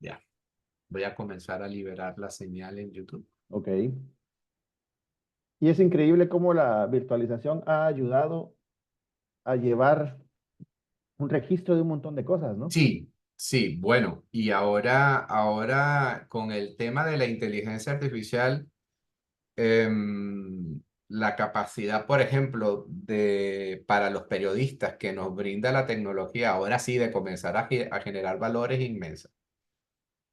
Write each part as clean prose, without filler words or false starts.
Ya, voy a comenzar a liberar la señal en YouTube. Ok. Y es increíble cómo la virtualización ha ayudado a llevar un registro de un montón de cosas, ¿no? Sí, sí, bueno, y ahora con el tema de la inteligencia artificial, la capacidad, por ejemplo, para los periodistas que nos brinda la tecnología, ahora sí, de comenzar a generar valores inmensos.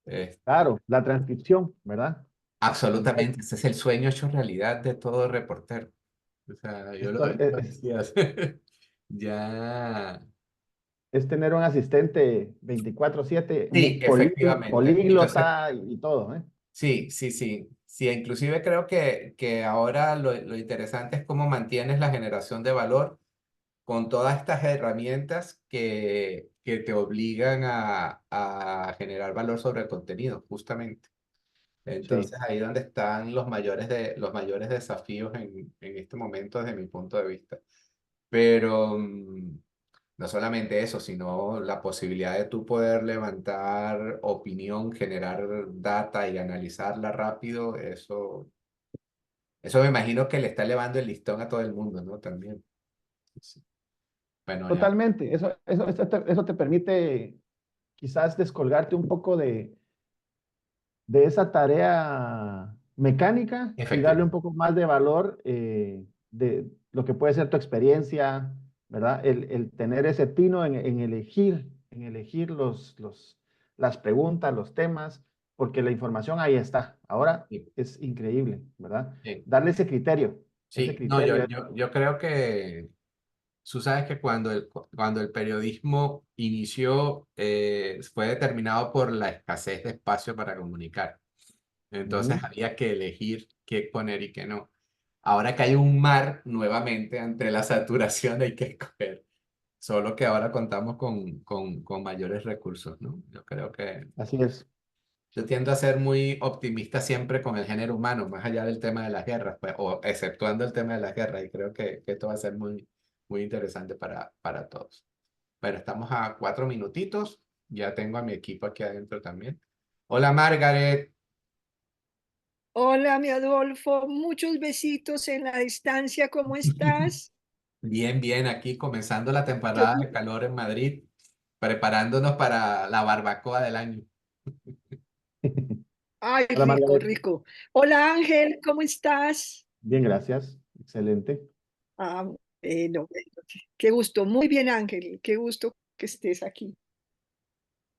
Eh, Claro, la transcripción, ¿verdad? absolutamente, ese es el sueño hecho realidad de todo reportero. O sea, yo Esto lo decía, ya. es tener un asistente 24/7, Sí, efectivamente. Entonces, políglota y todo, ¿eh? sí, sí, sí. Sí, inclusive creo que ahora lo interesante es cómo mantienes la generación de valor con todas estas herramientas que te obligan a generar valor sobre el contenido, justamente. Sí, Entonces, ahí es donde están los mayores desafíos en este momento desde mi punto de vista. Pero no solamente eso, sino la posibilidad de tú poder levantar opinión, generar data y analizarla rápido, eso me imagino que le está elevando el listón a todo el mundo, ¿no? También. Sí. Bueno, ya. totalmente. Eso te permite quizás descolgarte un poco de esa tarea mecánica y darle un Efectivamente. poco más de valor de lo que puede ser tu experiencia, ¿verdad? El tener ese tino en elegir las preguntas, los temas, porque la información ahí está. Ahora Sí, es increíble, ¿verdad? sí, Darle ese sí. No, criterio. yo creo que tú sabes que cuando el periodismo inició, fue determinado por la escasez de espacio para comunicar. Entonces Ujú. había que elegir qué poner y qué no. Ahora que hay un mar nuevamente ante la saturación hay que escoger. Solo que ahora contamos con mayores recursos, ¿no? Yo creo que Así es. yo tiendo a ser muy optimista siempre con el género humano, más allá del tema de las guerras, pues, o exceptuando el tema de las guerras, y creo que esto va a ser muy interesante para todos. Bueno, estamos a 4 minutitos. Ya tengo a mi equipo aquí adentro también. Hola, Margaret. Hola, mi Adolfo, muchos besitos en la distancia, ¿cómo estás? Bien, bien, aquí comenzando la Qué temporada de gu- calor en Madrid, preparándonos para la barbacoa del año. Ay, Hola, rico, Margaret. rico. Hola, Ángel, ¿cómo estás? Bien, gracias. Excelente. Ah, bueno, qué gusto. Muy bien, Ángel, qué gusto que estés aquí.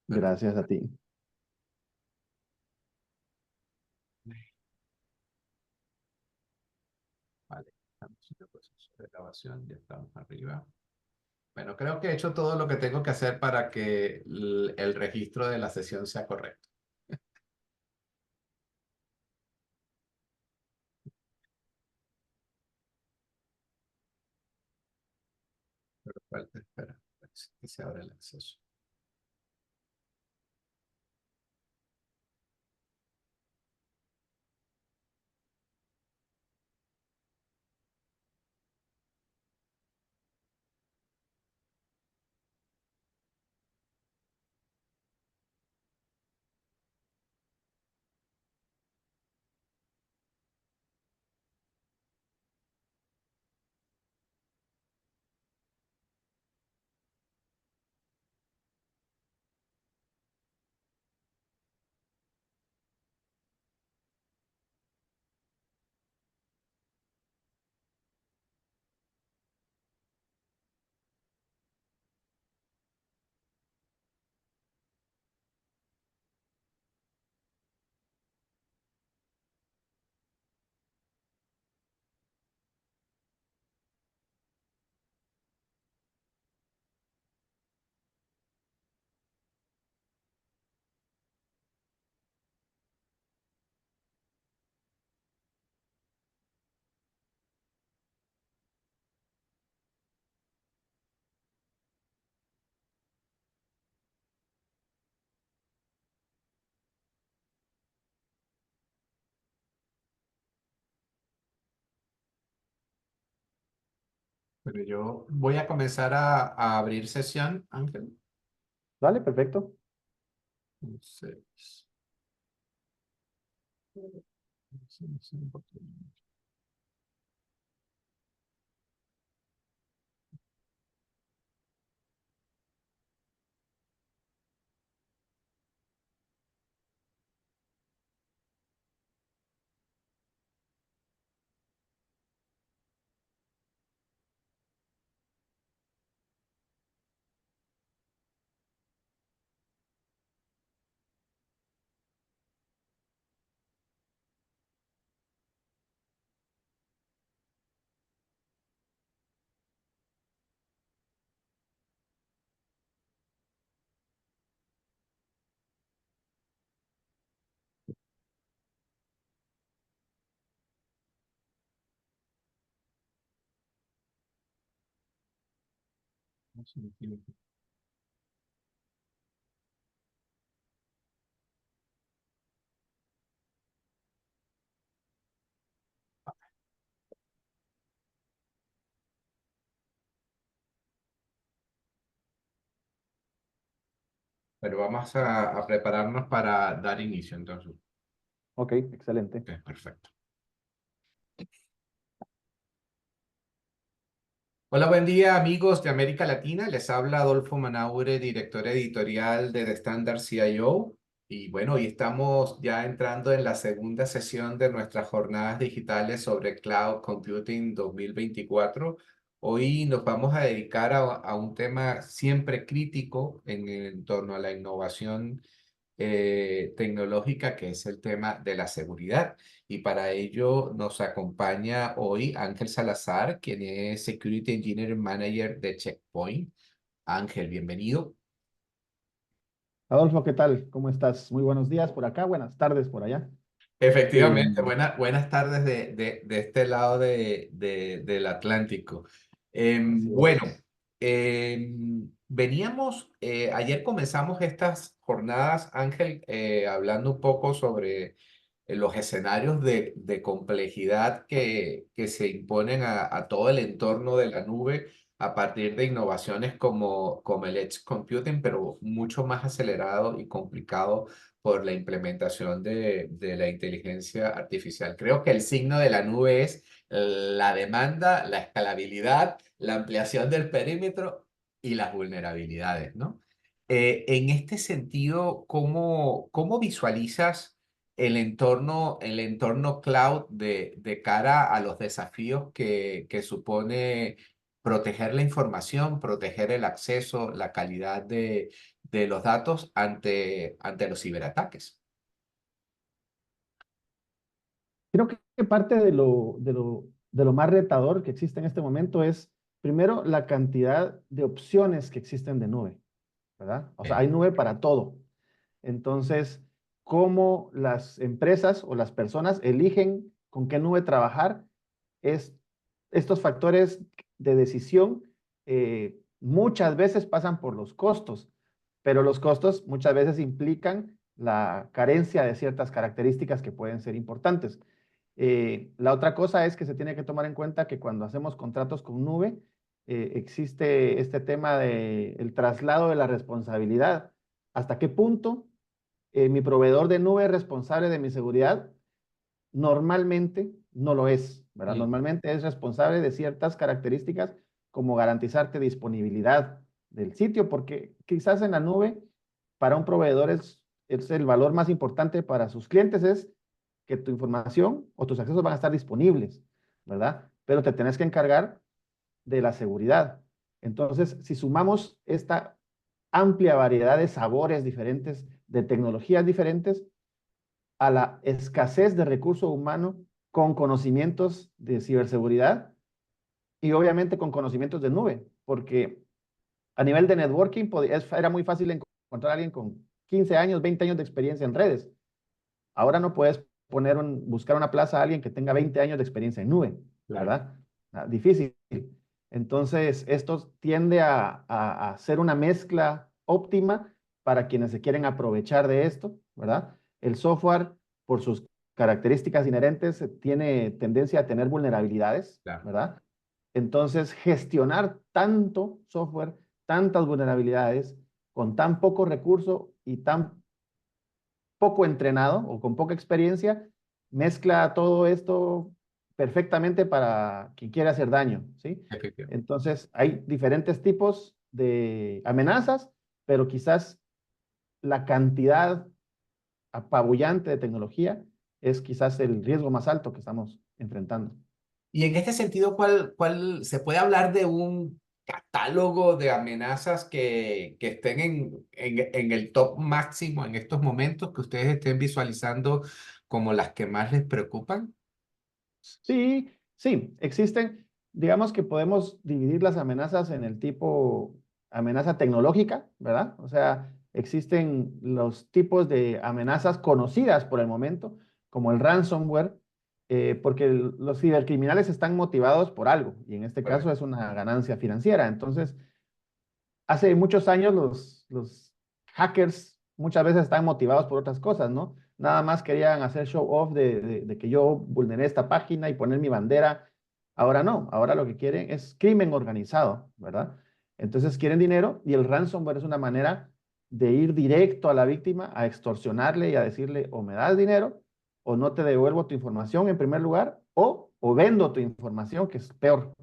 Gracias a ti. Vale, estamos en el proceso de grabación, ya estamos arriba. Bueno, creo que he hecho todo lo que tengo que hacer para que el registro de la sesión sea correcto. Pero falta esperar a que se abra el acceso. Pero yo voy a comenzar a abrir sesión, Ángel. Dale, perfecto. Entonces, pero vamos a prepararnos para dar inicio, entonces. Ok, excelente. Ok, perfecto. Hola, buen día amigos de América Latina. Les habla Adolfo Manaure, director editorial de The Standard CIO. Y bueno, hoy estamos ya entrando en la segunda sesión de nuestras jornadas digitales sobre Cloud Computing 2024. Hoy nos vamos a dedicar a un tema siempre crítico en torno a la innovación tecnológica, que es el tema de la seguridad. Y para ello nos acompaña hoy Ángel Salazar, quien es Security Engineering Manager de Checkpoint. Ángel, bienvenido. Adolfo, ¿qué tal? ¿Cómo estás? Muy buenos días por acá, buenas tardes por allá. Efectivamente, Em, buenas tardes de este lado del Atlántico. Así Bueno, es. veníamos, ayer comenzamos estas jornadas, Ángel, hablando un poco sobre los escenarios de complejidad que se imponen a todo el entorno de la nube a partir de innovaciones como el Edge Computing, pero mucho más acelerado y complicado por la implementación de la inteligencia artificial. Creo que el signo de la nube es la demanda, la escalabilidad, la ampliación del perímetro y las vulnerabilidades, ¿no? En este sentido, ¿cómo visualizas el entorno cloud de cara a los desafíos que supone proteger la información, proteger el acceso, la calidad de los datos ante los ciberataques? Creo que parte de lo más retador que existe en este momento es, primero, la cantidad de opciones que existen de nube, ¿verdad? O sea, hay Ok. nube para todo. Entonces, cómo las empresas o las personas eligen con qué nube trabajar, es estos factores de decisión muchas veces pasan por los costos, pero los costos muchas veces implican la carencia de ciertas características que pueden ser importantes. La otra cosa es que se tiene que tomar en cuenta que cuando hacemos contratos con nube, existe este tema de el traslado de la responsabilidad. ¿Hasta qué punto mi proveedor de nube es responsable de mi seguridad? Normalmente no lo es, ¿verdad? Mm, Normalmente es responsable de ciertas características como garantizarte disponibilidad del sitio, porque quizás en la nube, para un proveedor es el valor más importante para sus clientes es que tu información o tus accesos van a estar disponibles, ¿verdad? Pero te tenés que encargar de la seguridad. Entonces, si sumamos esta amplia variedad de sabores diferentes, de tecnologías diferentes, a la escasez de recurso humano con conocimientos de ciberseguridad y obviamente con conocimientos de nube, porque a nivel de networking era muy fácil encontrar a alguien con 15 años, 20 años de experiencia en redes. Ahora no puedes buscar una plaza a alguien que tenga 20 años de experiencia en nube, claro. ¿verdad? Difícil. Entonces, esto tiende a ser una mezcla óptima para quienes se quieren aprovechar de esto, ¿verdad? El software, por sus características inherentes, tiene tendencia a tener vulnerabilidades, Claro. ¿verdad? Entonces, gestionar tanto software, tantas vulnerabilidades, con tan poco recurso y tan poco entrenado o con poca experiencia, mezcla todo esto perfectamente para quien quiera hacer daño, ¿sí? Efectivamente. Entonces, hay diferentes tipos de amenazas, pero quizás la cantidad apabullante de tecnología es quizás el riesgo más alto que estamos enfrentando. Y en este sentido, ¿cuál se puede hablar de un catálogo de amenazas que estén en el top máximo en estos momentos, que ustedes estén visualizando como las que más les preocupan? Sí, sí, existen, digamos que podemos dividir las amenazas en el tipo amenaza tecnológica, ¿verdad? O sea, existen los tipos de amenazas conocidas por el momento, como el ransomware, porque los cibercriminales están motivados por algo, y en este caso Correcto. es una ganancia financiera. Entonces, hace muchos años los hackers muchas veces están motivados por otras cosas, ¿no? Nada más querían hacer show off de que yo vulneré esta página y poner mi bandera. Ahora no, ahora lo que quieren es crimen organizado, ¿verdad? Entonces quieren dinero y el ransomware es una manera de ir directo a la víctima, a extorsionarle y a decirle o me das dinero o no te devuelvo tu información en primer lugar o vendo tu información, que es peor,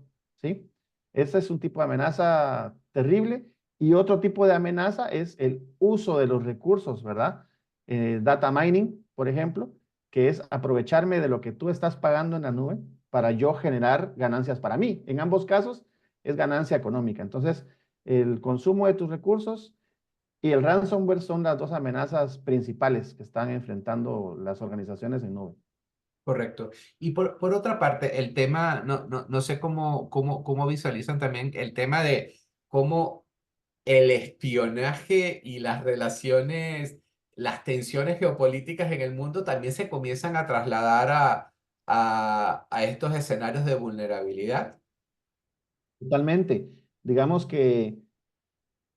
¿sí? Ese es un tipo de amenaza terrible y otro tipo de amenaza es el uso de los recursos, ¿verdad? Data mining, por ejemplo, que es aprovecharme de lo que tú estás pagando en la nube para yo generar ganancias para mí. En ambos casos es ganancia económica. Entonces, el consumo de tus recursos y el ransomware son las dos amenazas principales que están enfrentando las organizaciones en nube. Correcto. Y por otra parte, el tema, no sé cómo visualizan también el tema de cómo el espionaje y las relaciones, las tensiones geopolíticas en el mundo también se comienzan a trasladar a estos escenarios de vulnerabilidad. Totalmente. Digamos que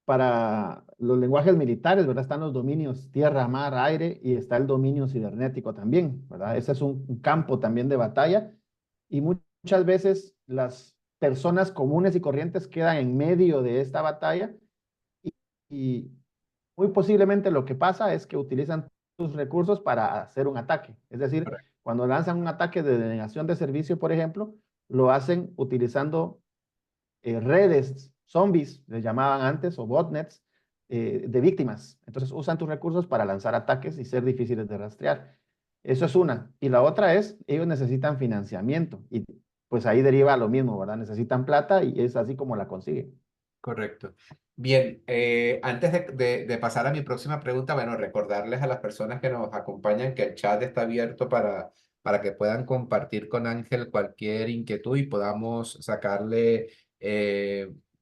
para los lenguajes militares, ¿verdad? Están los dominios tierra, mar, aire y está el dominio cibernético también, ¿verdad? Ese es un campo también de batalla y muchas veces las personas comunes y corrientes quedan en medio de esta batalla y muy posiblemente lo que pasa es que utilizan tus recursos para hacer un ataque. Es decir, Correcto. cuando lanzan un ataque de denegación de servicio, por ejemplo, lo hacen utilizando redes, zombies, les llamaban antes, o botnets, de víctimas. Entonces usan tus recursos para lanzar ataques y ser difíciles de rastrear. Eso es una. Y la otra es, ellos necesitan financiamiento. Y pues ahí deriva lo mismo, ¿verdad? Necesitan plata y es así como la consiguen. Correcto. Bien, antes de pasar a mi próxima pregunta, bueno, recordarles a las personas que nos acompañan que el chat está abierto para que puedan compartir con Ángel cualquier inquietud y podamos sacarle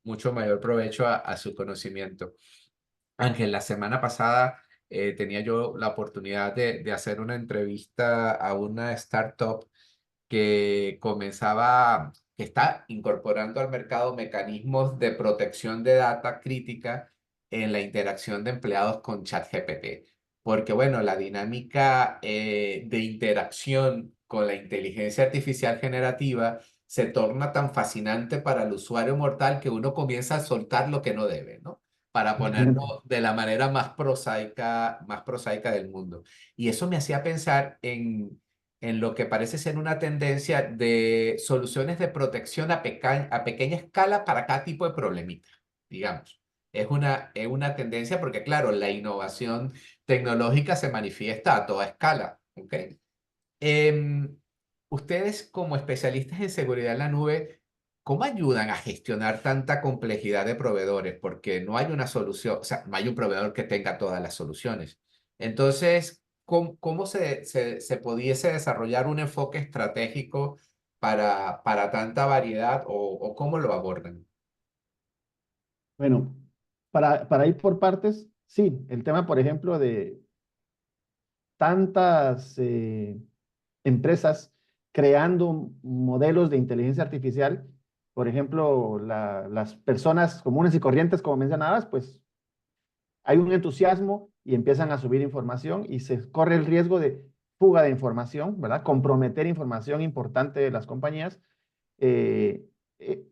mucho mayor provecho a su conocimiento. Ángel, la semana pasada tenía yo la oportunidad de hacer una entrevista a una startup que está incorporando al mercado mecanismos de protección de data crítica en la interacción de empleados con ChatGPT. Porque, bueno, la dinámica de interacción con la inteligencia artificial generativa se torna tan fascinante para el usuario mortal que uno comienza a soltar lo que no debe, ¿no? Para ponerlo Totalmente. de la manera más prosaica del mundo. Y eso me hacía pensar en lo que parece ser una tendencia de soluciones de protección a pequeña escala para cada tipo de problemita, digamos. Es una tendencia porque, claro, la innovación tecnológica se manifiesta a toda escala, ¿ok? Em, Ustedes como especialistas en seguridad en la nube, ¿cómo ayudan a gestionar tanta complejidad de proveedores? Porque no hay una solución, o sea, no hay un proveedor que tenga todas las soluciones. Entonces, ¿cómo se pudiese desarrollar un enfoque estratégico para tanta variedad o cómo lo abordan? Bueno, para ir por partes, sí, el tema, por ejemplo, de tantas empresas creando modelos de inteligencia artificial, por ejemplo, las personas comunes y corrientes, como mencionabas, pues hay un entusiasmo y empiezan a subir información y se corre el riesgo de fuga de información, ¿verdad? Comprometer información importante de las compañías. Eh, eh,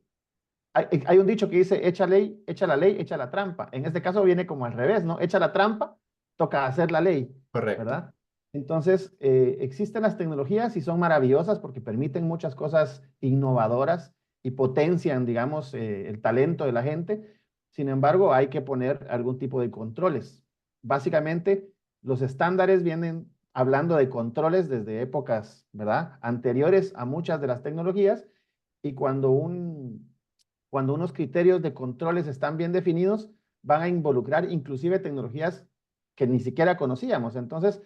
hay un dicho que dice, echa la ley, echa la trampa. En este caso viene como al revés, ¿no? Echa la trampa toca hacer la ley, Correcto. ¿verdad? Entonces, existen las tecnologías y son maravillosas porque permiten muchas cosas innovadoras y potencian, digamos, el talento de la gente. Sin embargo, hay que poner algún tipo de controles. Básicamente, los estándares vienen hablando de controles desde épocas, ¿verdad? Anteriores a muchas de las tecnologías y cuando unos criterios de controles están bien definidos, van a involucrar inclusive tecnologías que ni siquiera conocíamos. Entonces,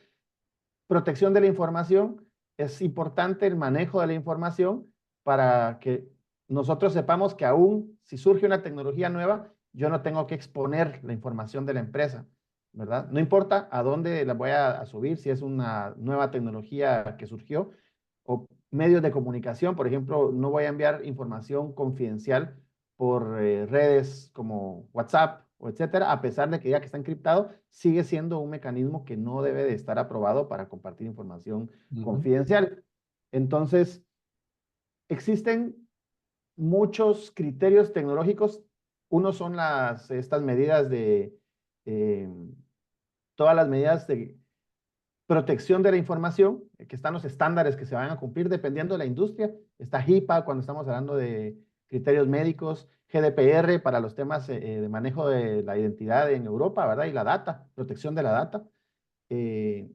protección de la información, es importante el manejo de la información para que nosotros sepamos que aún si surge una tecnología nueva, yo no tengo que exponer la información de la empresa, ¿verdad? No importa a dónde la voy a subir, si es una nueva tecnología que surgió o medios de comunicación, por ejemplo, no voy a enviar información confidencial por redes como WhatsApp o etcétera, a pesar de que ya que está encriptado, sigue siendo un mecanismo que no debe de estar aprobado para compartir información Ujú. confidencial. Entonces, existen muchos criterios tecnológicos. Uno son estas medidas eh, todas las medidas de protección de la información, que están los estándares que se van a cumplir dependiendo de la industria. Está HIPAA cuando estamos hablando de criterios médicos, GDPR para los temas de manejo de la identidad en Europa, ¿verdad? Y la data, protección de la data. Eh,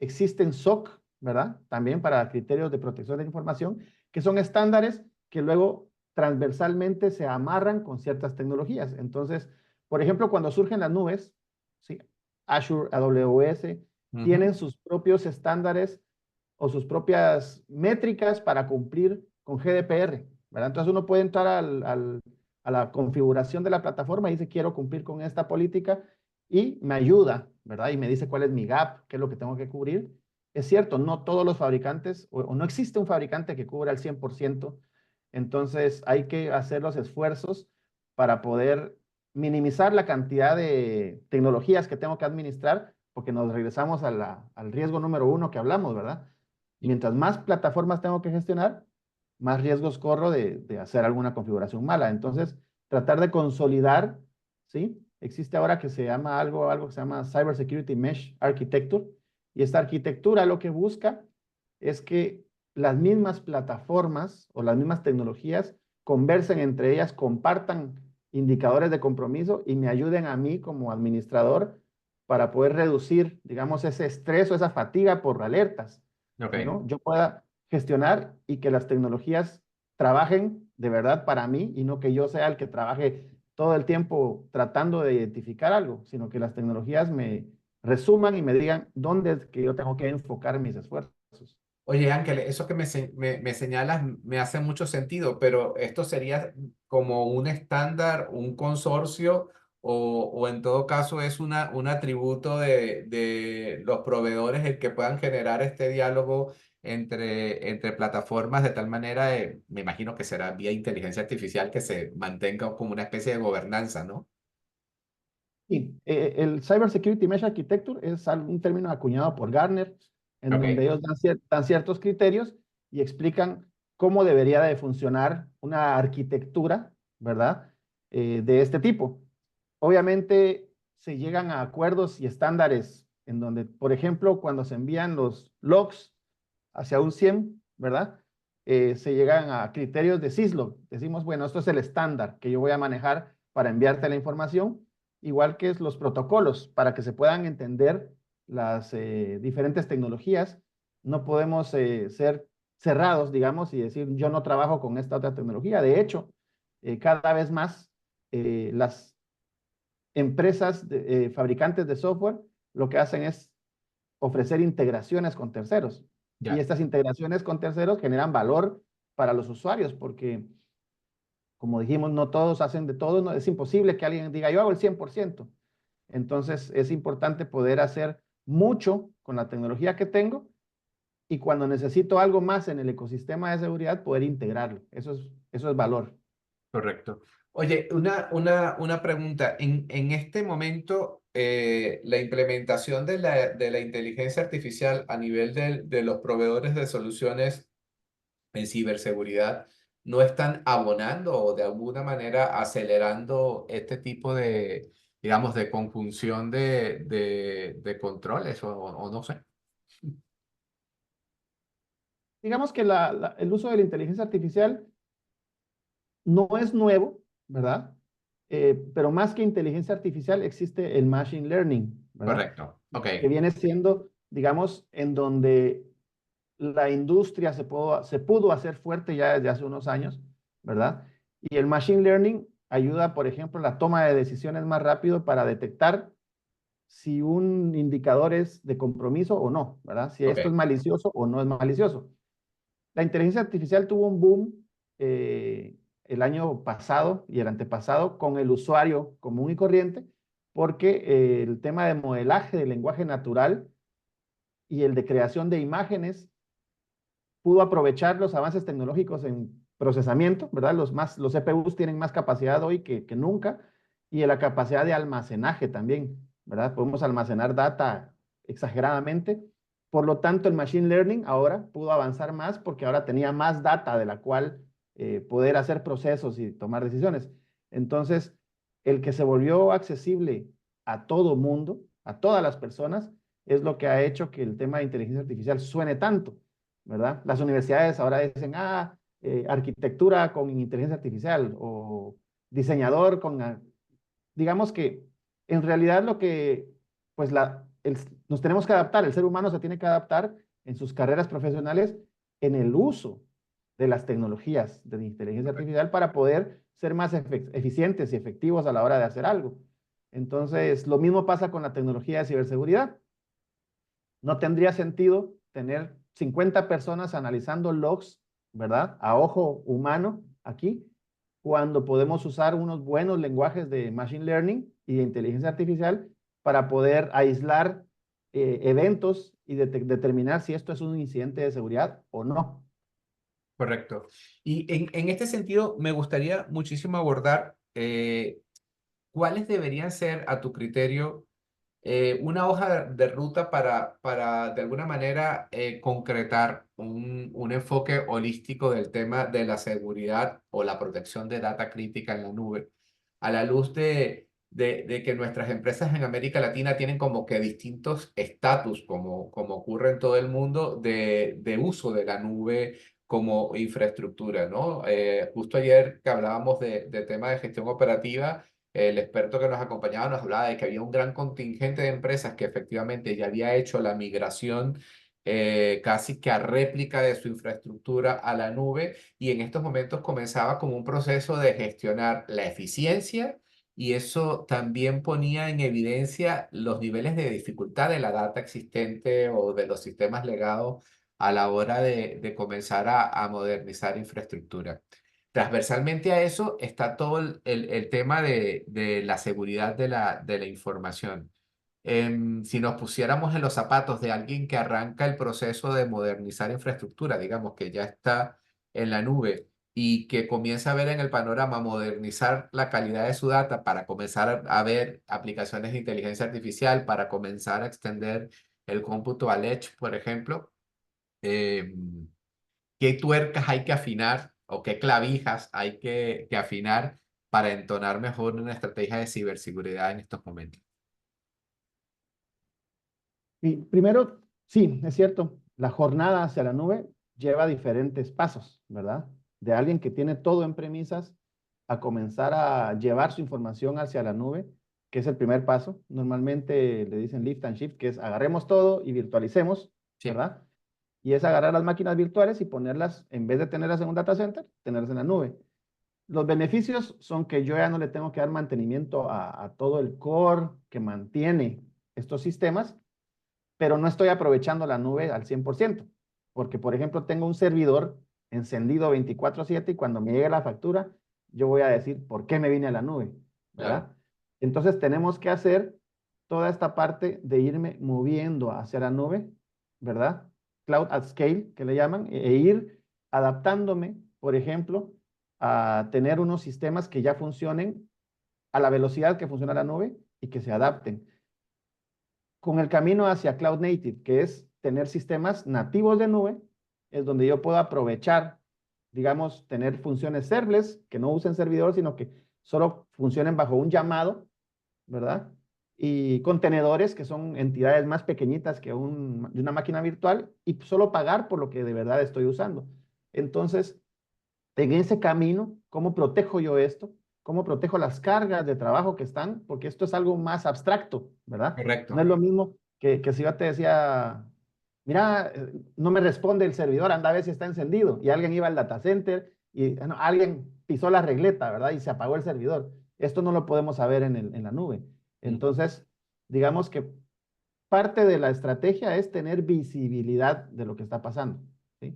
Existen SOC, ¿verdad? También para criterios de protección de la información, que son estándares que luego transversalmente se amarran con ciertas tecnologías. Entonces, por ejemplo, cuando surgen las nubes, ¿sí? Azure, AWS, Ujú. tienen sus propios estándares o sus propias métricas para cumplir con GDPR, ¿verdad? Entonces uno puede entrar a la configuración de la plataforma y dice, quiero cumplir con esta política y me ayuda, ¿verdad? Y me dice cuál es mi gap, qué es lo que tengo que cubrir. Es cierto, no todos los fabricantes, o no existe un fabricante que cubra al 100%, entonces hay que hacer los esfuerzos para poder minimizar la cantidad de tecnologías que tengo que administrar, porque nos regresamos al riesgo número uno que hablamos, ¿verdad? Mientras más plataformas tengo que gestionar, más riesgos corro de hacer alguna configuración mala. Entonces, tratar de consolidar, ¿sí? Existe ahora que se llama algo que se llama Cyber Security Mesh Architecture, y esta arquitectura lo que busca es que las mismas plataformas o las mismas tecnologías conversen entre ellas, compartan indicadores de compromiso y me ayuden a mí como administrador para poder reducir, digamos, ese estrés o esa fatiga por alertas, Ok. ¿no? Yo pueda gestionar y que las tecnologías trabajen de verdad para mí y no que yo sea el que trabaje todo el tiempo tratando de identificar algo, sino que las tecnologías me resuman y me digan dónde es que yo tengo que enfocar mis esfuerzos. Oye, Ángel, eso que me señalas me hace mucho sentido, pero esto sería como un estándar, un consorcio, o en todo caso es un atributo de los proveedores el que puedan generar este diálogo entre plataformas de tal manera, me imagino que será vía inteligencia artificial que se mantenga como una especie de gobernanza, ¿no? Sí, el Cyber Security Mesh Architecture es un término acuñado por Gartner, en donde Ok. ellos dan ciertos criterios y explican cómo debería de funcionar una arquitectura, ¿verdad? De este tipo. Obviamente se llegan a acuerdos y estándares en donde, por ejemplo, cuando se envían los logs hacia un SIEM, ¿verdad? Se llegan a criterios de syslog. Decimos, bueno, esto es el estándar que yo voy a manejar para enviarte la información, igual que es los protocolos, para que se puedan entender las diferentes tecnologías. No podemos ser cerrados, digamos, y decir, yo no trabajo con esta otra tecnología. De hecho, cada vez más las empresas, fabricantes de software, lo que hacen es ofrecer integraciones con terceros. Y Ya. estas integraciones con terceros generan valor para los usuarios, porque, como dijimos, no todos hacen de todo, no, es imposible que alguien diga, yo hago el 100%. Entonces, es importante poder hacer mucho con la tecnología que tengo y cuando necesito algo más en el ecosistema de seguridad, poder integrarlo. Eso es valor. Correcto. Oye, una pregunta. En este momento, la implementación de la inteligencia artificial a nivel de los proveedores de soluciones en ciberseguridad no están abonando o de alguna manera acelerando este tipo digamos, de conjunción de controles o no sé. Digamos que el uso de la inteligencia artificial no es nuevo, ¿verdad? Pero más que inteligencia artificial existe el machine learning, ¿verdad? Correcto. Ok. Que viene siendo, digamos, en donde la industria se pudo hacer fuerte ya desde hace unos años, ¿verdad? Y el machine learning ayuda, por ejemplo, a la toma de decisiones más rápido para detectar si un indicador es de compromiso o no, ¿verdad? Si esto es Ok. malicioso o no es malicioso. La inteligencia artificial tuvo un boom eh, el año pasado y el antepasado con el usuario común y corriente, porque el tema de modelaje del lenguaje natural y el de creación de imágenes pudo aprovechar los avances tecnológicos en procesamiento, ¿verdad? Los CPUs tienen más capacidad hoy que nunca y la capacidad de almacenaje también, ¿verdad? Podemos almacenar data exageradamente. Por lo tanto, el machine learning ahora pudo avanzar más porque ahora tenía más data de la cual poder hacer procesos y tomar decisiones. Entonces, el que se volvió accesible a todo mundo, a todas las personas, es lo que ha hecho que el tema de inteligencia artificial suene tanto. ¿Verdad? Las universidades ahora dicen, arquitectura con inteligencia artificial o diseñador con, digamos que en realidad lo que, pues nos tenemos que adaptar, el ser humano se tiene que adaptar en sus carreras profesionales en el uso de las tecnologías de inteligencia artificial para poder ser más eficientes y efectivos a la hora de hacer algo. Entonces, lo mismo pasa con la tecnología de ciberseguridad. No tendría sentido tener 50 personas analizando logs, ¿verdad? A ojo humano aquí, cuando podemos usar unos buenos lenguajes de machine learning y de inteligencia artificial para poder aislar eventos y determinar si esto es un incidente de seguridad o no. Correcto. Y en este sentido, me gustaría muchísimo abordar cuáles deberían ser, a tu criterio, una hoja de ruta para de alguna manera, concretar un enfoque holístico del tema de la seguridad o la protección de data crítica en la nube, a la luz de que nuestras empresas en América Latina tienen como que distintos estatus, como ocurre en todo el mundo, de uso de la nube como infraestructura, ¿no? Justo ayer que hablábamos de tema de gestión operativa, el experto que nos acompañaba nos hablaba de que había un gran contingente de empresas que efectivamente ya había hecho la migración, casi que a réplica de su infraestructura a la nube, y en estos momentos comenzaba como un proceso de gestionar la eficiencia, y eso también ponía en evidencia los niveles de dificultad de la data existente o de los sistemas legados a la hora de comenzar a modernizar infraestructura. Transversalmente a eso está todo el tema de la seguridad de la información. Si nos pusiéramos en los zapatos de alguien que arranca el proceso de modernizar infraestructura, digamos que ya está en la nube y que comienza a ver en el panorama modernizar la calidad de su data para comenzar a ver aplicaciones de inteligencia artificial, para comenzar a extender el cómputo al edge, por ejemplo, em, qué tuercas hay que afinar o qué clavijas hay que afinar para entonar mejor una estrategia de ciberseguridad en estos momentos. Y primero, sí, es cierto, la jornada hacia la nube lleva diferentes pasos, ¿verdad? De alguien que tiene todo en premisas a comenzar a llevar su información hacia la nube, que es el primer paso. Normalmente le dicen lift and shift, que es agarremos todo y virtualicemos, Sí, ¿verdad? Y es agarrar las máquinas virtuales y ponerlas, en vez de tenerlas en un data center, tenerlas en la nube. Los beneficios son que yo ya no le tengo que dar mantenimiento a todo el core que mantiene estos sistemas, pero no estoy aprovechando la nube al 100%, porque por ejemplo tengo un servidor encendido 24/7 y cuando me llegue la factura, yo voy a decir, ¿por qué me vine a la nube? claro. ¿Verdad? Entonces tenemos que hacer toda esta parte de irme moviendo hacia la nube, ¿verdad? Cloud at scale, que le llaman, ir adaptándome, por ejemplo, a tener unos sistemas que ya funcionen a la velocidad que funciona la nube y que se adapten con el camino hacia Cloud Native, que es tener sistemas nativos de nube, es donde yo puedo aprovechar, digamos, tener funciones serverless que no usen servidor, sino que solo funcionen bajo un llamado, ¿verdad? Y contenedores, que son entidades más pequeñitas que de una máquina virtual, y solo pagar por lo que de verdad estoy usando. Entonces, en ese camino, ¿cómo protejo yo esto? ¿Cómo protejo las cargas de trabajo que están? Porque esto es algo más abstracto, ¿verdad? No es Correcto. lo mismo que si yo te decía, mira, no me responde el servidor, anda a ver si está encendido. Y alguien iba al data center y no, alguien pisó la regleta, ¿verdad? Y se apagó el servidor. Esto no lo podemos saber en la nube. Mm. Entonces, digamos que parte de la estrategia es tener visibilidad de lo que está pasando, ¿sí?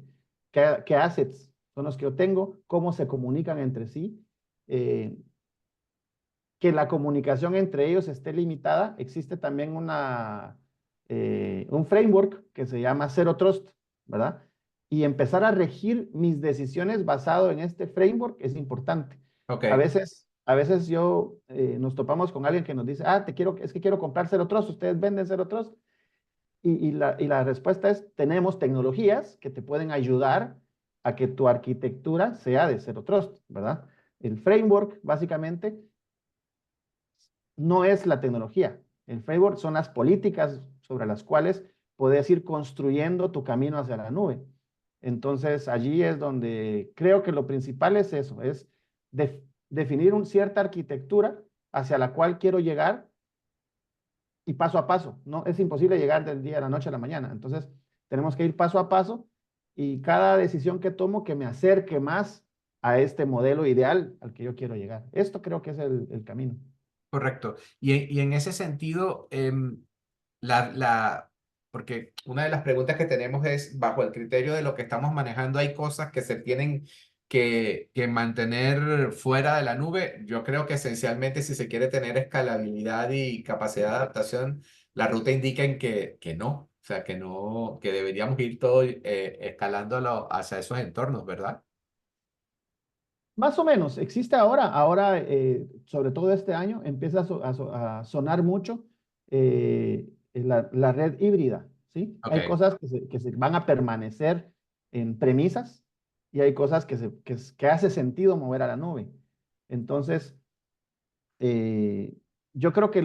¿Qué assets son los que yo tengo? ¿Cómo se comunican entre sí? Eh, que la comunicación entre ellos esté limitada. Existe también un framework que se llama Zero Trust, ¿verdad? Y empezar a regir mis decisiones basado en este framework es importante. Ok, A veces nos topamos con alguien que nos dice, es que quiero comprar Zero Trust, ¿ustedes venden Zero Trust? Y la respuesta es, tenemos tecnologías que te pueden ayudar a que tu arquitectura sea de Zero Trust, ¿verdad? El framework, básicamente, no es la tecnología. El framework son las políticas sobre las cuales puedes ir construyendo tu camino hacia la nube. Entonces, allí es donde creo que lo principal es eso, es definir una cierta arquitectura hacia la cual quiero llegar y paso a paso. No, es imposible llegar del día a la noche a la mañana. Entonces, tenemos que ir paso a paso y cada decisión que tomo que me acerque más a este modelo ideal al que yo quiero llegar. Esto creo que es el camino. correcto. Y en ese sentido, porque una de las preguntas que tenemos es, bajo el criterio de lo que estamos manejando, hay cosas que se tienen que mantener fuera de la nube. Yo creo que esencialmente si se quiere tener escalabilidad y capacidad de adaptación, la ruta indica en que no, o sea, que no, que deberíamos ir todo escalándolo hacia esos entornos, ¿verdad? Más o menos, existe ahora, sobre todo este año, empieza a sonar mucho la red híbrida, ¿sí? Hay Ok, cosas que se van a permanecer en premisas y hay cosas que hace sentido mover a la nube. Entonces, eh, yo creo que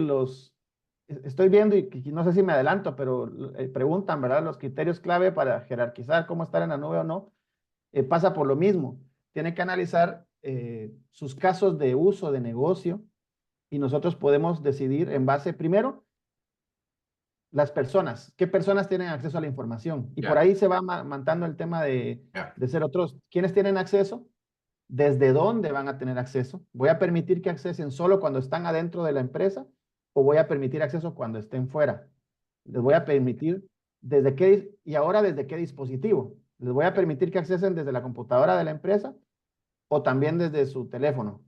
estoy viendo y no sé si me adelanto, pero preguntan, ¿verdad? Los criterios clave para jerarquizar cómo estar en la nube o no pasa por lo mismo. Tiene que analizar sus casos de uso de negocio y nosotros podemos decidir en base, primero, las personas. ¿Qué personas tienen acceso a la información? Y por ya, ahí se va mantando el tema ya, de Zero Trust. ¿Quiénes tienen acceso? ¿Desde dónde van a tener acceso? ¿Voy a permitir que accesen solo cuando están adentro de la empresa o voy a permitir acceso cuando estén fuera? Les voy a permitir y ahora desde qué dispositivo. Les voy a permitir que accesen desde la computadora de la empresa o también desde su teléfono.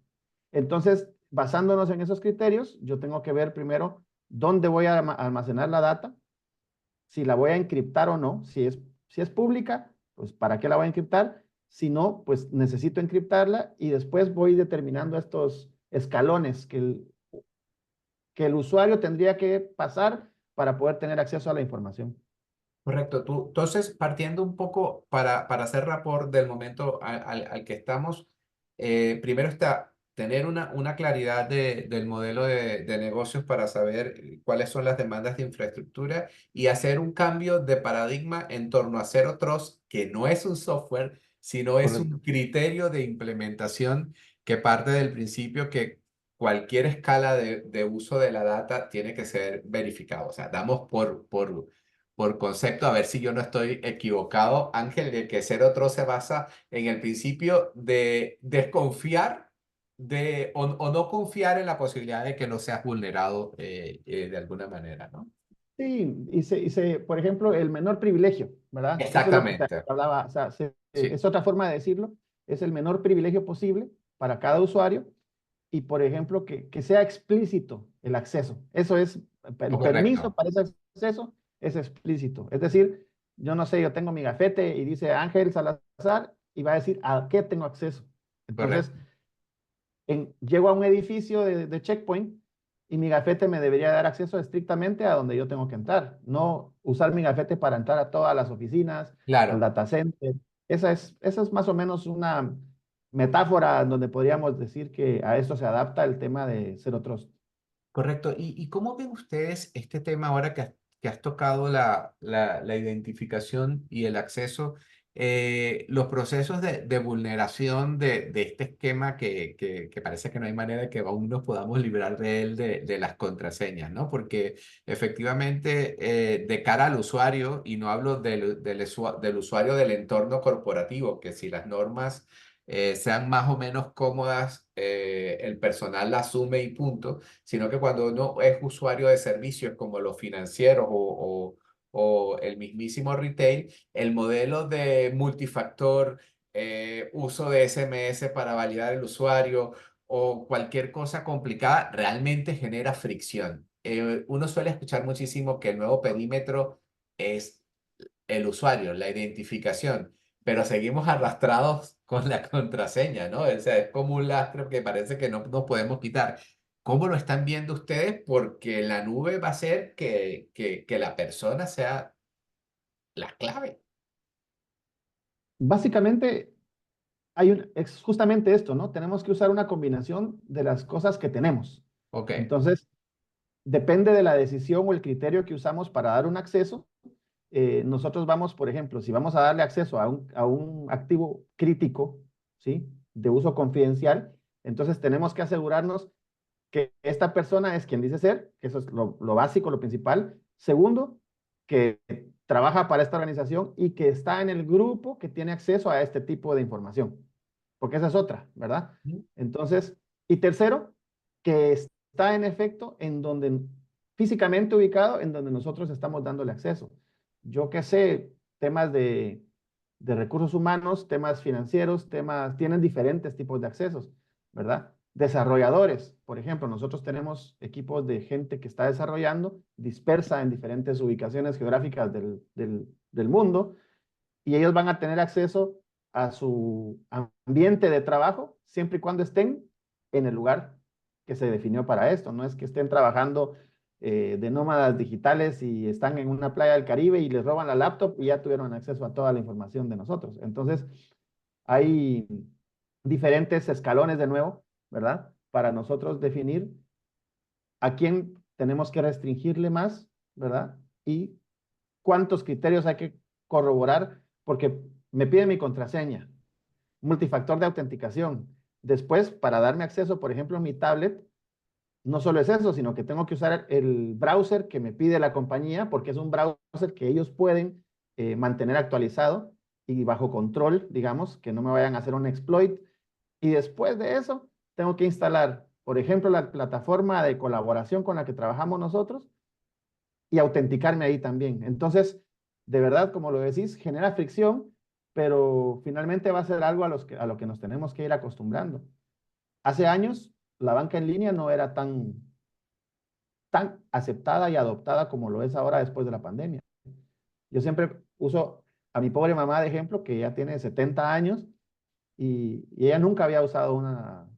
Entonces, basándonos en esos criterios, yo tengo que ver primero dónde voy a almacenar la data, si la voy a encriptar o no. Si es pública, pues ¿para qué la voy a encriptar? Si no, pues necesito encriptarla y después voy determinando estos escalones que el usuario tendría que pasar para poder tener acceso a la información. correcto. Tú, entonces, partiendo un poco para hacer rapport del momento al que estamos, primero está tener una claridad del modelo de negocios para saber cuáles son las demandas de infraestructura y hacer un cambio de paradigma en torno a Zero Trust, que no es un software, sino es un Correcto. criterio de implementación que parte del principio que cualquier escala de uso de la data tiene que ser verificado. O sea, damos por concepto, a ver si yo no estoy equivocado, Ángel, de que Zero Trust se basa en el principio de desconfiar o no confiar en la posibilidad de que no seas vulnerado de alguna manera, ¿no? Sí, por ejemplo, el menor privilegio, ¿verdad? Eso es lo que se Exactamente. hablaba, o sea, Sí, es otra forma de decirlo, es el menor privilegio posible para cada usuario y, por ejemplo, que sea explícito el acceso. Eso es, el permiso correcto, para ese acceso es explícito. Es decir, yo no sé, yo tengo mi gafete y dice Ángel Salazar y va a decir a qué tengo acceso. Entonces, correcto, llego a un edificio de Checkpoint y mi gafete me debería dar acceso estrictamente a donde yo tengo que entrar, no usar mi gafete para entrar a todas las oficinas, al claro. data center. Esa es más o menos una metáfora donde podríamos decir que a eso se adapta el tema de Zero Trust. Correcto. ¿Y cómo ven ustedes este tema ahora que has tocado la identificación y el acceso, los procesos de vulneración de este esquema que parece que no hay manera de que aún nos podamos librar de él, de las contraseñas, ¿no? Porque efectivamente, de cara al usuario, y no hablo del usuario del entorno corporativo, que si las normas sean más o menos cómodas, el personal la asume y punto, sino que cuando uno es usuario de servicios como los financieros o el mismísimo retail, el modelo de multifactor, uso de SMS para validar el usuario o cualquier cosa complicada, realmente genera fricción. Uno suele escuchar muchísimo que el nuevo perímetro es el usuario, la identificación, pero seguimos arrastrados con la contraseña, ¿no? O sea, es como un lastre que parece que no nos podemos quitar. ¿Cómo lo están viendo ustedes? Porque la nube va a hacer que la persona sea la clave. Básicamente, es justamente esto, ¿no? Tenemos que usar una combinación de las cosas que tenemos. Ok. Entonces, depende de la decisión o el criterio que usamos para dar un acceso. Nosotros vamos, por ejemplo, si vamos a darle acceso a un activo crítico, ¿sí? De uso confidencial, entonces tenemos que asegurarnos que esta persona es quien dice ser, que eso es lo básico, lo principal. Segundo, que trabaja para esta organización y que está en el grupo que tiene acceso a este tipo de información, porque esa es otra, ¿verdad? Ujú. Entonces, y tercero, que está en efecto en donde, físicamente ubicado en donde nosotros estamos dándole acceso. Yo qué sé, temas de recursos humanos, temas financieros, tienen diferentes tipos de accesos, ¿verdad? Desarrolladores, por ejemplo, nosotros tenemos equipos de gente que está desarrollando, dispersa en diferentes ubicaciones geográficas del mundo, y ellos van a tener acceso a su ambiente de trabajo siempre y cuando estén en el lugar que se definió para esto. No es que estén trabajando de nómadas digitales y están en una playa del Caribe y les roban la laptop y ya tuvieron acceso a toda la información de nosotros. Entonces, hay diferentes escalones de nuevo, ¿verdad? Para nosotros definir a quién tenemos que restringirle más, ¿verdad? Y cuántos criterios hay que corroborar, porque me piden mi contraseña, multifactor de autenticación. Después, para darme acceso, por ejemplo, a mi tablet, no solo es eso, sino que tengo que usar el browser que me pide la compañía, porque es un browser que ellos pueden mantener actualizado y bajo control, digamos, que no me vayan a hacer un exploit. Y después de eso, tengo que instalar, por ejemplo, la plataforma de colaboración con la que trabajamos nosotros y autenticarme ahí también. Entonces, de verdad, como lo decís, genera fricción, pero finalmente va a ser algo a lo que nos tenemos que ir acostumbrando. Hace años, la banca en línea no era tan aceptada y adoptada como lo es ahora después de la pandemia. Yo siempre uso a mi pobre mamá de ejemplo, que ya tiene 70 años y ella nunca había usado una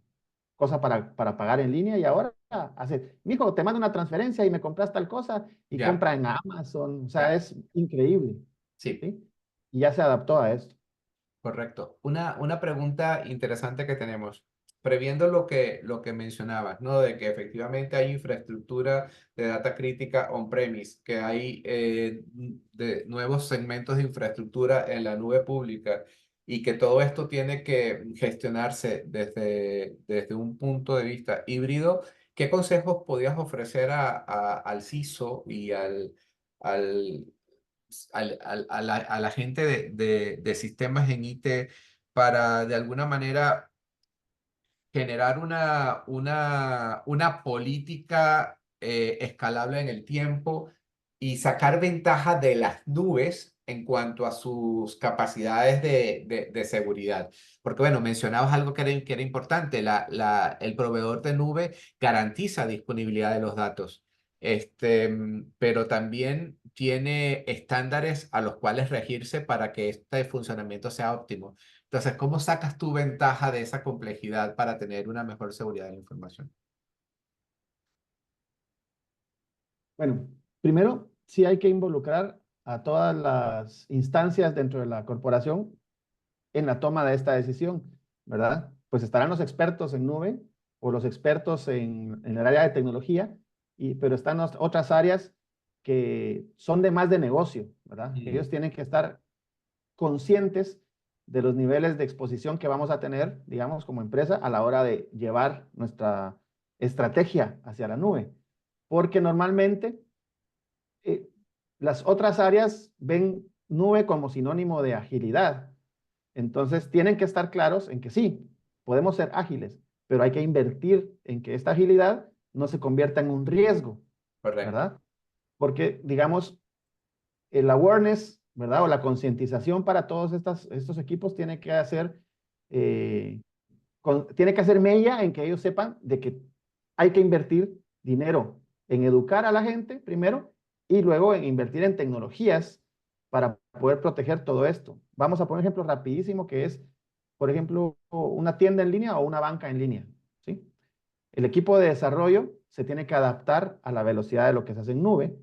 cosa para pagar en línea y ahora hace, mijo, te mando una transferencia y me compras tal cosa y Ya, compra en Amazon, o sea, ya. es increíble, Sí. ¿sí? Y ya se adaptó a esto. Correcto. Una pregunta interesante que tenemos, previendo lo que mencionabas, ¿no? De que efectivamente hay infraestructura de data crítica on-premise, que hay de nuevos segmentos de infraestructura en la nube pública y que todo esto tiene que gestionarse desde un punto de vista híbrido. ¿Qué consejos podías ofrecer al CISO y al a la gente de sistemas en IT para de alguna manera generar una política escalable en el tiempo y sacar ventaja de las nubes en cuanto a sus capacidades de seguridad? Porque, bueno, mencionabas algo que era importante, el proveedor de nube garantiza disponibilidad de los datos, pero también tiene estándares a los cuales regirse para que este funcionamiento sea óptimo. Entonces, ¿cómo sacas tu ventaja de esa complejidad para tener una mejor seguridad de la información? Bueno, primero, sí hay que involucrar a todas las instancias dentro de la corporación en la toma de esta decisión, ¿verdad? Pues estarán los expertos en nube o los expertos en el área de tecnología, pero están otras áreas que son de más de negocio, ¿verdad? Ellos tienen que estar conscientes de los niveles de exposición que vamos a tener, digamos, como empresa a la hora de llevar nuestra estrategia hacia la nube. Porque normalmente las otras áreas ven nube como sinónimo de agilidad. Entonces, tienen que estar claros en que sí, podemos ser ágiles, pero hay que invertir en que esta agilidad no se convierta en un riesgo, Correcto. ¿verdad? Porque, digamos, el awareness, ¿verdad? O la concientización para todos estos equipos tiene que hacer, tiene que hacer mella en que ellos sepan de que hay que invertir dinero en educar a la gente primero y luego en invertir en tecnologías para poder proteger todo esto. Vamos a poner un ejemplo rapidísimo que es, por ejemplo, una tienda en línea o una banca en línea, ¿sí? El equipo de desarrollo se tiene que adaptar a la velocidad de lo que se hace en nube.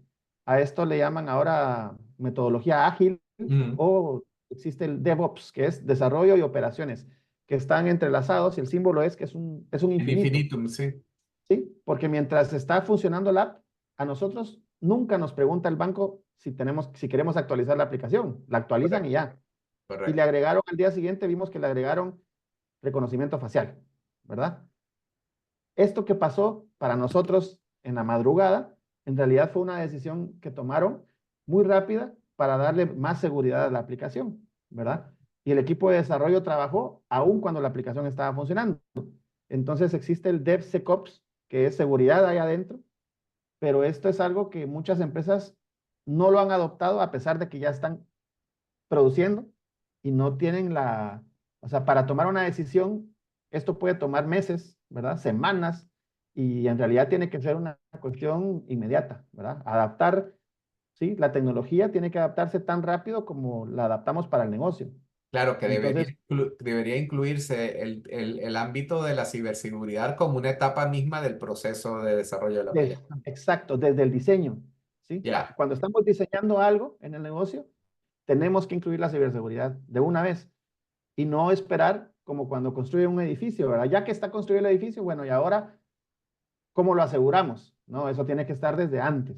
A esto le llaman ahora metodología ágil o existe el DevOps, que es desarrollo y operaciones, que están entrelazados y el símbolo es que es un El infinito. infinitum, sí. ¿Sí? Porque mientras está funcionando la app, a nosotros nunca nos pregunta el banco si queremos actualizar la aplicación. La actualizan y ya. Y Correcto. le agregaron al día siguiente, vimos que le agregaron reconocimiento facial, ¿verdad? Esto que pasó para nosotros en la madrugada, en realidad fue una decisión que tomaron muy rápida para darle más seguridad a la aplicación, ¿verdad? Y el equipo de desarrollo trabajó aún cuando la aplicación estaba funcionando. Entonces existe el DevSecOps, que es seguridad ahí adentro, pero esto es algo que muchas empresas no lo han adoptado a pesar de que ya están produciendo y no tienen o sea, para tomar una decisión, esto puede tomar meses, ¿verdad? Semanas, y en realidad tiene que ser una cuestión inmediata, ¿verdad? Adaptar, ¿sí? La tecnología tiene que adaptarse tan rápido como la adaptamos para el negocio. Claro que Entonces, debería incluirse el ámbito de la ciberseguridad como una etapa misma del proceso de desarrollo de la aplicación. exacto, desde el diseño, ¿sí? Ya, Cuando estamos diseñando algo en el negocio, tenemos que incluir la ciberseguridad de una vez y no esperar como cuando construye un edificio, ¿verdad? Ya que está construido el edificio, bueno, y ahora, ¿cómo lo aseguramos? No, eso tiene que estar desde antes.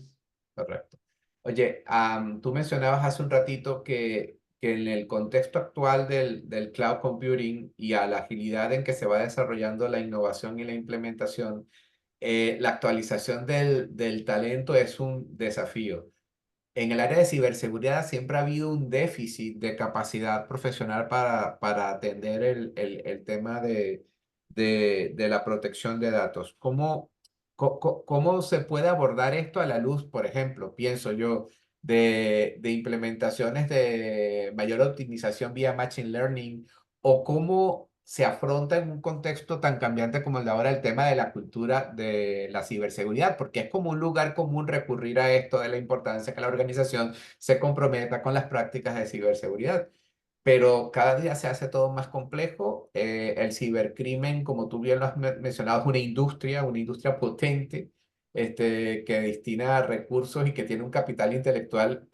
correcto. Oye, tú mencionabas hace un ratito que en el contexto actual del cloud computing y a la agilidad en que se va desarrollando la innovación y la implementación, la actualización del talento es un desafío. En el área de ciberseguridad siempre ha habido un déficit de capacidad profesional para atender el tema de la protección de datos. ¿Cómo se puede abordar esto a la luz, por ejemplo, pienso yo, de implementaciones de mayor optimización vía Machine Learning o cómo se afronta en un contexto tan cambiante como el de ahora el tema de la cultura de la ciberseguridad? Porque es como un lugar común recurrir a esto de la importancia que la organización se comprometa con las prácticas de ciberseguridad. Pero cada día se hace todo más complejo. El cibercrimen, como tú bien lo has mencionado, es una industria potente, que destina recursos y que tiene un capital intelectual.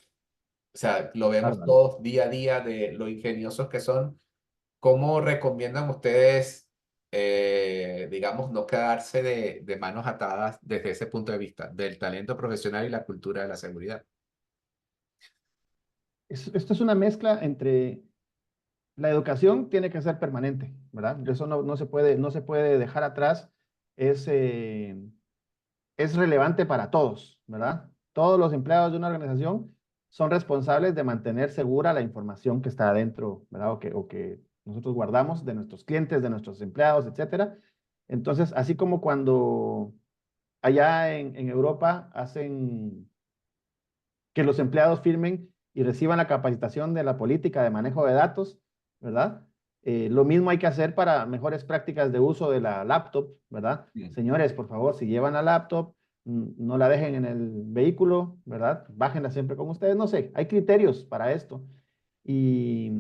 O sea, lo vemos Bárbaro. todos día a día de lo ingeniosos que son. ¿Cómo recomiendan ustedes, digamos, no quedarse de manos atadas desde ese punto de vista, del talento profesional y la cultura de la seguridad? Esto es una mezcla entre la educación tiene que ser permanente, ¿verdad? Eso no se puede dejar atrás. Es, es relevante para todos, ¿verdad? Todos los empleados de una organización son responsables de mantener segura la información que está adentro, ¿verdad? O que nosotros guardamos de nuestros clientes, de nuestros empleados, etcétera. Entonces, así como cuando allá en Europa hacen que los empleados firmen y reciban la capacitación de la política de manejo de datos, ¿verdad? Lo mismo hay que hacer para mejores prácticas de uso de la laptop, ¿verdad? Bien. Señores, por favor, si llevan la laptop, no la dejen en el vehículo, ¿verdad? Bájenla siempre con ustedes, no sé, hay criterios para esto. Y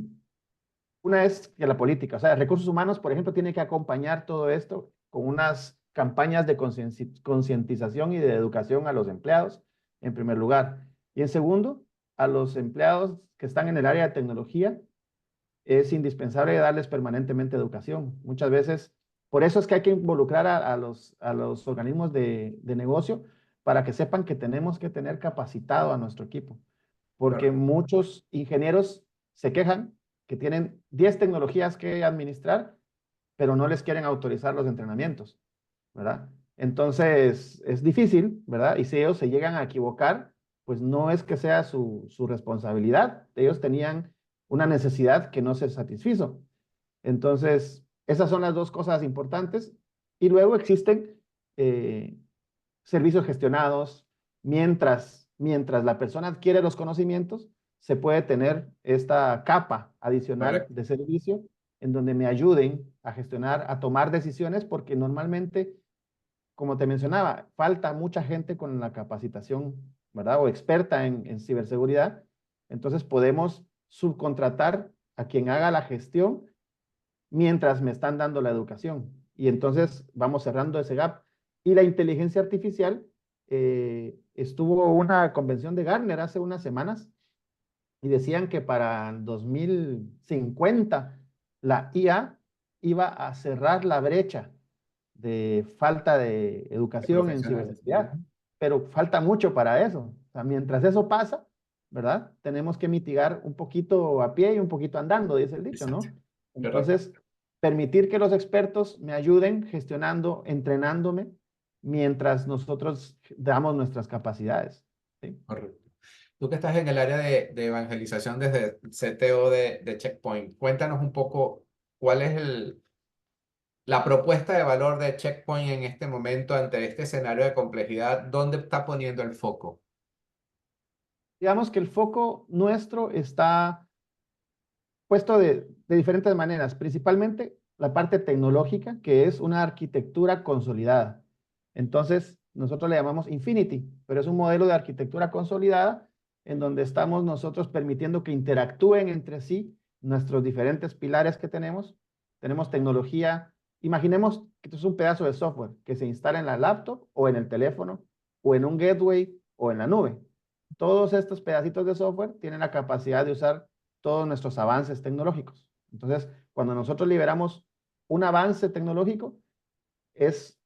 una es que la política, o sea, recursos humanos, por ejemplo, tiene que acompañar todo esto con unas campañas de concientización y de educación a los empleados, en primer lugar. Y en segundo, a los empleados que están en el área de tecnología, es indispensable darles permanentemente educación. Muchas veces, por eso es que hay que involucrar a los organismos de negocio para que sepan que tenemos que tener capacitado a nuestro equipo, porque Correcto. muchos ingenieros se quejan que tienen 10 tecnologías que administrar, pero no les quieren autorizar los entrenamientos, ¿verdad? Entonces, es difícil, ¿verdad? Y si ellos se llegan a equivocar, pues no es que sea su responsabilidad. Ellos tenían una necesidad que no se satisfizo. Entonces, esas son las dos cosas importantes. Y luego existen eh, servicios gestionados. Mientras la persona adquiere los conocimientos, se puede tener esta capa adicional Correcto. de servicio en donde me ayuden a gestionar, a tomar decisiones, porque normalmente, como te mencionaba, falta mucha gente con la capacitación, ¿verdad? O experta en ciberseguridad. Entonces podemos subcontratar a quien haga la gestión mientras me están dando la educación. Y entonces vamos cerrando ese gap. Y la inteligencia artificial, estuvo una convención de Gartner hace unas semanas y decían que para el 2050 la IA iba a cerrar la brecha de falta de De educación en profesionales. ciberseguridad, pero falta mucho para eso. O sea, mientras eso pasa, ¿verdad? Tenemos que mitigar un poquito a pie y un poquito andando, dice el dicho, Exacto. ¿no? Correcto. Entonces, permitir que los expertos me ayuden gestionando, entrenándome, mientras nosotros damos nuestras capacidades, ¿sí? Correcto. Tú que estás en el área de evangelización desde CTO de Checkpoint, cuéntanos un poco cuál es la propuesta de valor de Checkpoint en este momento ante este escenario de complejidad. ¿Dónde está poniendo el foco? Digamos que el foco nuestro está puesto de diferentes maneras, principalmente la parte tecnológica, que es una arquitectura consolidada. Entonces, nosotros le llamamos Infinity, pero es un modelo de arquitectura consolidada en donde estamos nosotros permitiendo que interactúen entre sí nuestros diferentes pilares que tenemos. Tenemos tecnología, imaginemos que esto es un pedazo de software que se instala en la laptop o en el teléfono o en un gateway o en la nube. Todos estos pedacitos de software tienen la capacidad de usar todos nuestros avances tecnológicos. Entonces, cuando nosotros liberamos un avance tecnológico, es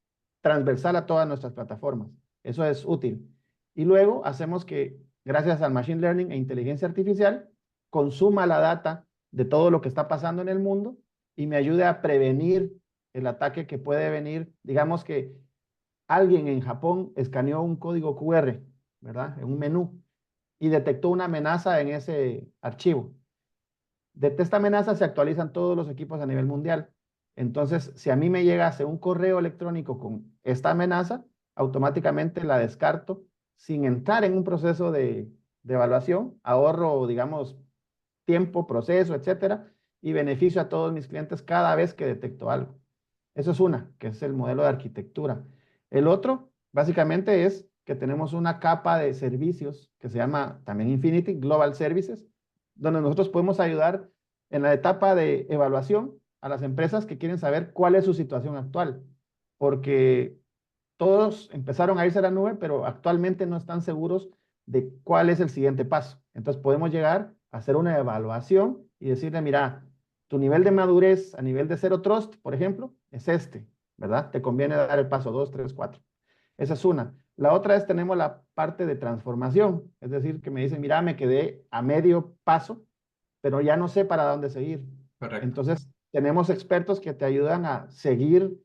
transversal a todas nuestras plataformas. Eso es útil. Y luego hacemos que, gracias al Machine Learning e inteligencia artificial, consuma la data de todo lo que está pasando en el mundo y me ayude a prevenir el ataque que puede venir. Digamos que alguien en Japón escaneó un código QR, ¿verdad? En un menú y detectó una amenaza en ese archivo. De esta amenaza se actualizan todos los equipos a nivel mundial. Entonces, si a mí me llegase un correo electrónico con esta amenaza, automáticamente la descarto sin entrar en un proceso de evaluación, ahorro, digamos, tiempo, proceso, etcétera, y beneficio a todos mis clientes cada vez que detecto algo. Eso es una, que es el modelo de arquitectura. El otro, básicamente, es que tenemos una capa de servicios que se llama también Infinity Global Services, donde nosotros podemos ayudar en la etapa de evaluación a las empresas que quieren saber cuál es su situación actual, porque todos empezaron a irse a la nube, pero actualmente no están seguros de cuál es el siguiente paso. Entonces podemos llegar a hacer una evaluación y decirle, mira, tu nivel de madurez a nivel de Zero Trust, por ejemplo, es este, ¿verdad? Te conviene dar el paso 2, 3, 4. Esa es una. La otra es, tenemos la parte de transformación, es decir, que me dicen, mira, me quedé a medio paso, pero ya no sé para dónde seguir. Correcto. Entonces, tenemos expertos que te ayudan a seguir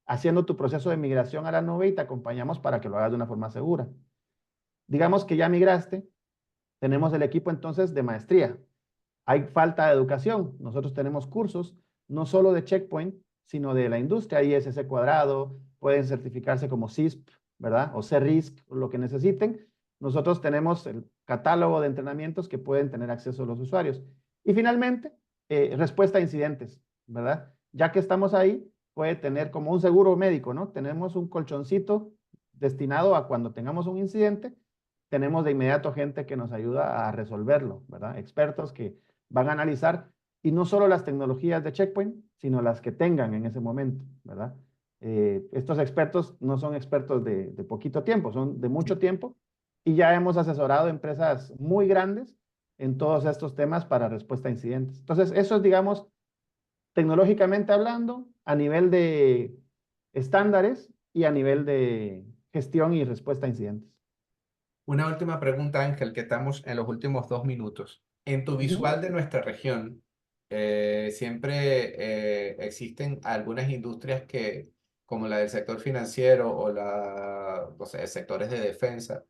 haciendo tu proceso de migración a la nube y te acompañamos para que lo hagas de una forma segura. Digamos que ya migraste, tenemos el equipo entonces de maestría. Hay falta de educación. Nosotros tenemos cursos, no solo de Checkpoint, sino de la industria, ISC cuadrado, pueden certificarse como CISP, ¿verdad? O CRISC, lo que necesiten. Nosotros tenemos el catálogo de entrenamientos que pueden tener acceso a los usuarios. Y finalmente, respuesta a incidentes, ¿verdad? Ya que estamos ahí, puede tener como un seguro médico, ¿no? Tenemos un colchoncito destinado a cuando tengamos un incidente, tenemos de inmediato gente que nos ayuda a resolverlo, ¿verdad? Expertos que van a analizar, y no solo las tecnologías de Checkpoint, sino las que tengan en ese momento, ¿verdad? Estos expertos no son expertos de poquito tiempo, son de mucho tiempo, y ya hemos asesorado empresas muy grandes en todos estos temas para respuesta a incidentes. Entonces, eso es, digamos, tecnológicamente hablando, a nivel de estándares y a nivel gestión y respuesta a incidentes. Una última pregunta, Ángel, que estamos en los últimos 2 minutos. En tu visual de nuestra región, siempre existen algunas industrias que, como la del sector financiero o sea, sectores de defensa,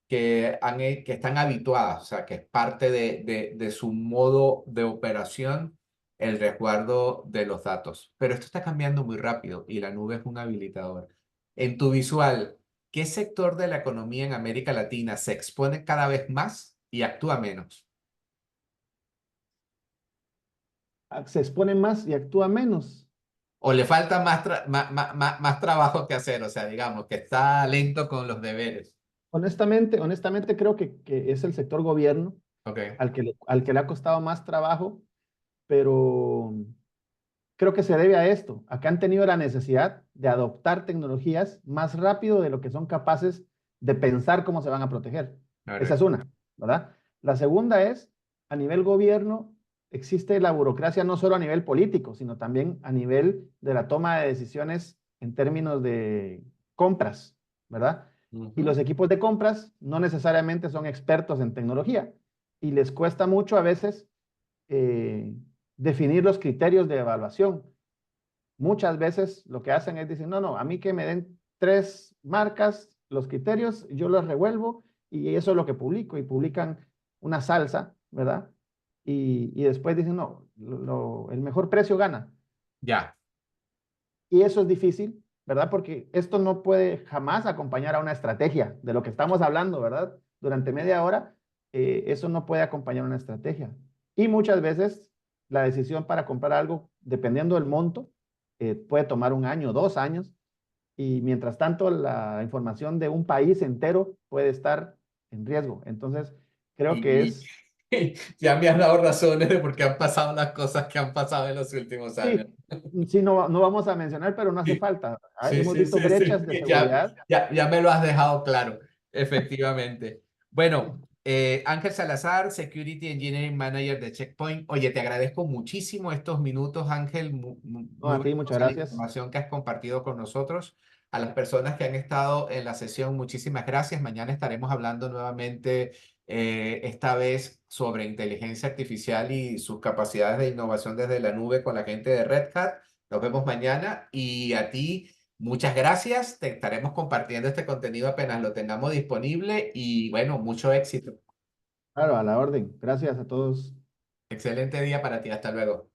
que están habituadas, o sea, que es parte de su modo de operación el resguardo de los datos. Pero esto está cambiando muy rápido y la nube es un habilitador. En tu visual, ¿qué sector de la economía en América Latina se expone cada vez más y actúa menos? Se expone más y actúa menos. ¿O le falta más trabajo que hacer? O sea, digamos que está lento con los deberes. Honestamente creo que es el sector gobierno Ok, al que le ha costado más trabajo, pero creo que se debe a esto, a que han tenido la necesidad de adoptar tecnologías más rápido de lo que son capaces de pensar cómo se van a proteger. Esa es correcto. una, ¿verdad? La segunda es, a nivel gobierno, existe la burocracia no solo a nivel político, sino también a nivel de la toma de decisiones en términos de compras, ¿verdad? Y Ujú. los equipos de compras no necesariamente son expertos en tecnología y les cuesta mucho a veces eh, definir los criterios de evaluación. Muchas veces lo que hacen es decir, no, no, a mí que me den 3 marcas, los criterios, yo los revuelvo y eso es lo que publico y publican una salsa, ¿verdad? Y después dicen, no, el mejor precio gana. Ya, Y eso es difícil, ¿verdad? Porque esto no puede jamás acompañar a una estrategia de lo que estamos hablando, ¿verdad? Durante media hora, eso no puede acompañar una estrategia. Y muchas veces la decisión para comprar algo, dependiendo del monto, puede tomar 1 año, 2 años, y mientras tanto la información de un país entero puede estar en riesgo. Entonces, creo que y es, ya me has dado razones de por qué han pasado las cosas que han pasado en los últimos años. sí, sí, no, no vamos a mencionar, pero no hace Sí, falta. sí, Hemos sí, visto sí, sí. brechas de Ya, seguridad. ya me lo has dejado claro, efectivamente. Bueno, Ángel Salazar, Security Engineering Manager de Checkpoint. Oye, te agradezco muchísimo estos minutos, Ángel. No, Muy a ti, muchas valiosa la gracias. información que has compartido con nosotros. A las personas que han estado en la sesión, muchísimas gracias. Mañana estaremos hablando nuevamente, esta vez sobre inteligencia artificial y sus capacidades de innovación desde la nube con la gente de Red Hat. Nos vemos mañana y a ti, muchas gracias. Te estaremos compartiendo este contenido apenas lo tengamos disponible y bueno, mucho éxito. Claro, a la orden. Gracias a todos. Excelente día para ti. Hasta luego.